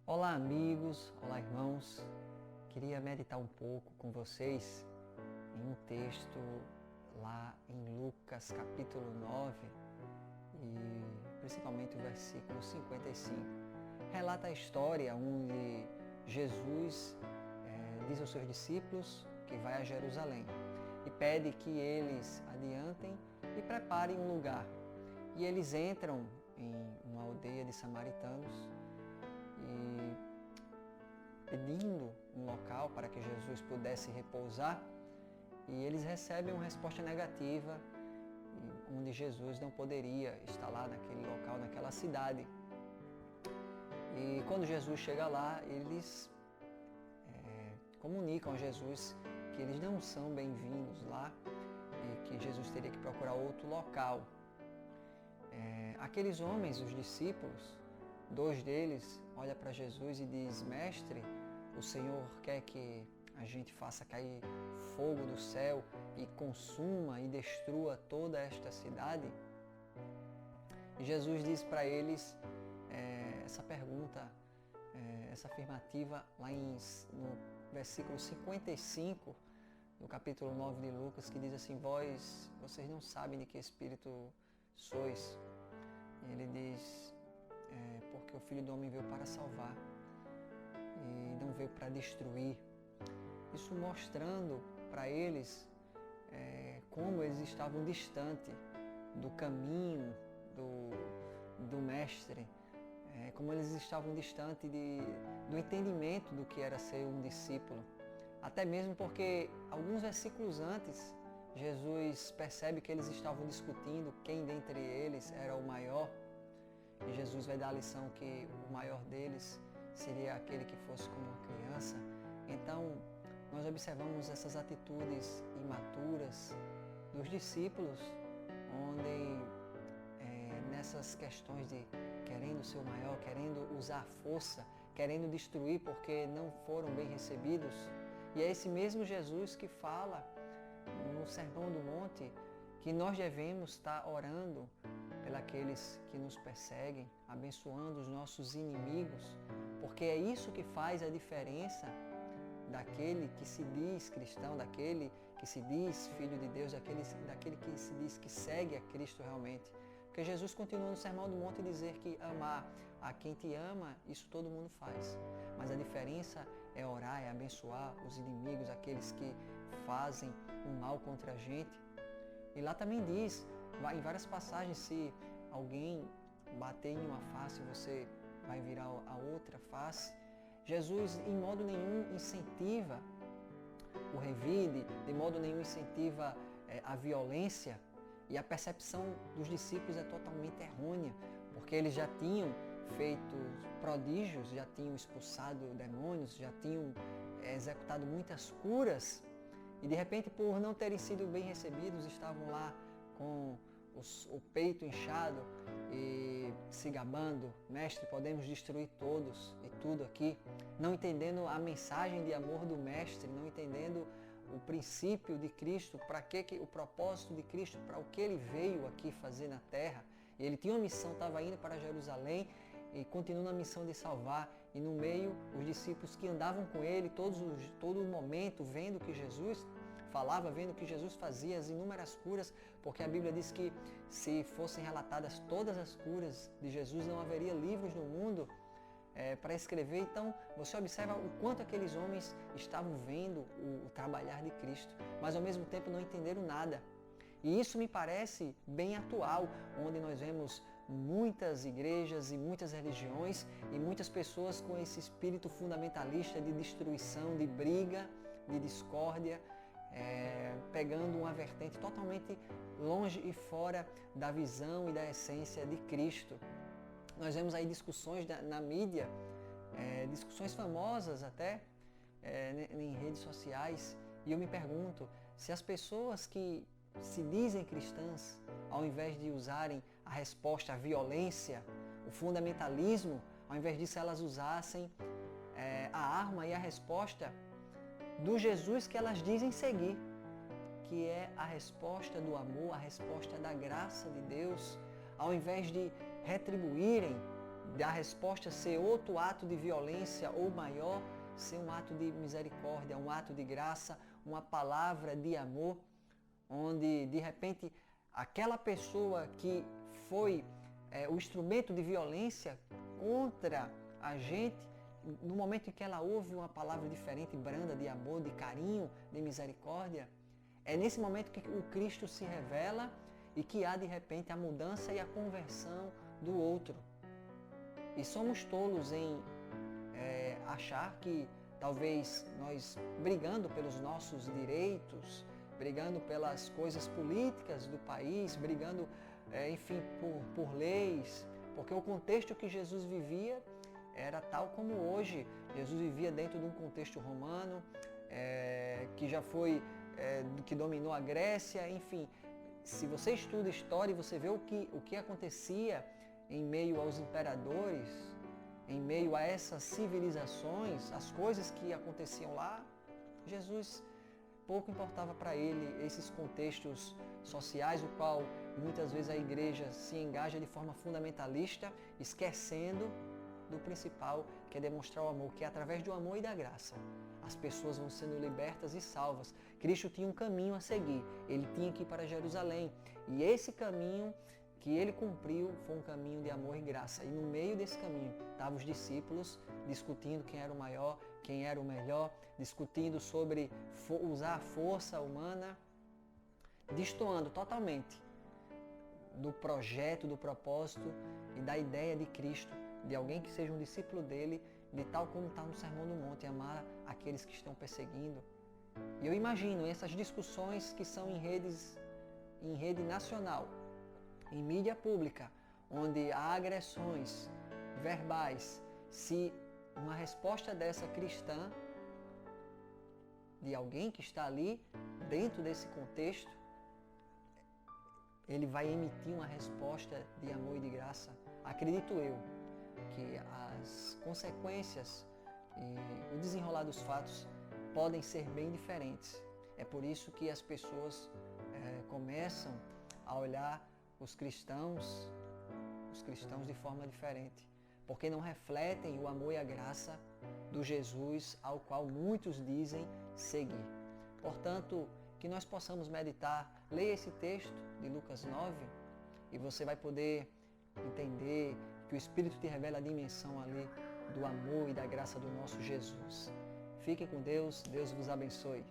Olá amigos, olá irmãos, queria meditar um pouco com vocês em um texto lá em Lucas capítulo 9 e principalmente o versículo 55. Relata a história onde Jesus diz aos seus discípulos que vai a Jerusalém e pede que eles adiantem e preparem um lugar. E eles entram em uma aldeia de samaritanos e pedindo um local para que Jesus pudesse repousar, e eles recebem uma resposta negativa, onde Jesus não poderia estar lá naquele local, naquela cidade. E quando Jesus chega lá, eles comunicam a Jesus que eles não são bem-vindos lá e que Jesus teria que procurar outro local. Aqueles homens, os discípulos, dois deles olham para Jesus e diz: Mestre, o Senhor quer que a gente faça cair fogo do céu e consuma e destrua toda esta cidade? E Jesus diz para eles essa pergunta, essa afirmativa lá no versículo 55 do capítulo 9 de Lucas, que diz assim: vocês não sabem de que espírito sois. E ele diz: porque o Filho do Homem veio para salvar e não veio para destruir. Isso mostrando para eles como eles estavam distantes do caminho do Mestre, como eles estavam distantes do entendimento do que era ser um discípulo. Até mesmo porque alguns versículos antes, Jesus percebe que eles estavam discutindo quem dentre eles era o maior. E Jesus vai dar a lição que o maior deles seria aquele que fosse como uma criança. Então, nós observamos essas atitudes imaturas dos discípulos, onde nessas questões de querendo ser o maior, querendo usar a força, querendo destruir porque não foram bem recebidos. E é esse mesmo Jesus que fala no Sermão do Monte que nós devemos estar orando pelos que nos perseguem, abençoando os nossos inimigos, porque é isso que faz a diferença daquele que se diz cristão, daquele que se diz filho de Deus, daquele que se diz que segue a Cristo realmente. Porque Jesus continua no Sermão do Monte dizer que amar a quem te ama, isso todo mundo faz. Mas a diferença é orar, é abençoar os inimigos, aqueles que fazem um mal contra a gente. E lá também diz, em várias passagens, se alguém bater em uma face, você vai virar a outra face. Jesus, em modo nenhum, incentiva o revide, de modo nenhum incentiva a violência. E a percepção dos discípulos é totalmente errônea, porque eles já tinham feito prodígios, já tinham expulsado demônios, já tinham executado muitas curas, e de repente, por não terem sido bem recebidos, estavam lá com o peito inchado e se gabando: Mestre, podemos destruir todos e tudo aqui, não entendendo a mensagem de amor do Mestre, não entendendo o princípio de Cristo, o propósito de Cristo, para o que Ele veio aqui fazer na terra. E Ele tinha uma missão, estava indo para Jerusalém e continuou na missão de salvar. E no meio, os discípulos que andavam com Ele todo momento, vendo que Jesus falava, vendo que Jesus fazia as inúmeras curas, porque a Bíblia diz que se fossem relatadas todas as curas de Jesus, não haveria livros no mundo para escrever. Então você observa o quanto aqueles homens estavam vendo o trabalhar de Cristo, mas ao mesmo tempo não entenderam nada. E isso me parece bem atual, onde nós vemos muitas igrejas e muitas religiões e muitas pessoas com esse espírito fundamentalista de destruição, de briga, de discórdia, pegando uma vertente totalmente longe e fora da visão e da essência de Cristo. Nós vemos aí discussões na mídia, discussões famosas até, em redes sociais, e eu me pergunto se as pessoas que se dizem cristãs, ao invés de usarem a resposta à violência, o fundamentalismo, ao invés disso elas usassem a arma e a resposta do Jesus que elas dizem seguir, que é a resposta do amor, a resposta da graça de Deus, ao invés de retribuírem, da resposta ser outro ato de violência ou maior, ser um ato de misericórdia, um ato de graça, uma palavra de amor, onde de repente aquela pessoa que foi o instrumento de violência contra a gente, no momento em que ela ouve uma palavra diferente, branda, de amor, de carinho, de misericórdia, é nesse momento que o Cristo se revela e que há de repente a mudança e a conversão do outro. E somos tolos em achar que talvez nós, brigando pelos nossos direitos, brigando pelas coisas políticas do país, brigando, enfim, por leis, porque o contexto que Jesus vivia era tal como hoje. Jesus vivia dentro de um contexto romano, que já foi, que dominou a Grécia, enfim. Se você estuda história e você vê o que acontecia em meio aos imperadores, em meio a essas civilizações, as coisas que aconteciam lá, Jesus pouco importava para ele esses contextos sociais, o qual muitas vezes a igreja se engaja de forma fundamentalista, esquecendo do principal, que é demonstrar o amor, que é através do amor e da graça as pessoas vão sendo libertas e salvas. Cristo tinha um caminho a seguir, ele tinha que ir para Jerusalém, e esse caminho que ele cumpriu foi um caminho de amor e graça, e no meio desse caminho estavam os discípulos discutindo quem era o maior, quem era o melhor, discutindo sobre usar a força humana, destoando totalmente do projeto, do propósito e da ideia de Cristo, de alguém que seja um discípulo dele, de tal como está no Sermão do Monte, amar aqueles que estão perseguindo. E eu imagino essas discussões que são em rede nacional, em mídia pública, onde há agressões verbais, se uma resposta dessa cristã, de alguém que está ali dentro desse contexto, ele vai emitir uma resposta de amor e de graça. Acredito eu que as consequências e o desenrolar dos fatos podem ser bem diferentes. É por isso que as pessoas começam a olhar os cristãos de forma diferente, porque não refletem o amor e a graça do Jesus ao qual muitos dizem seguir. Portanto, que nós possamos meditar, leia esse texto de Lucas 9 e você vai poder entender que o Espírito te revela a dimensão ali do amor e da graça do nosso Jesus. Fiquem com Deus, Deus vos abençoe.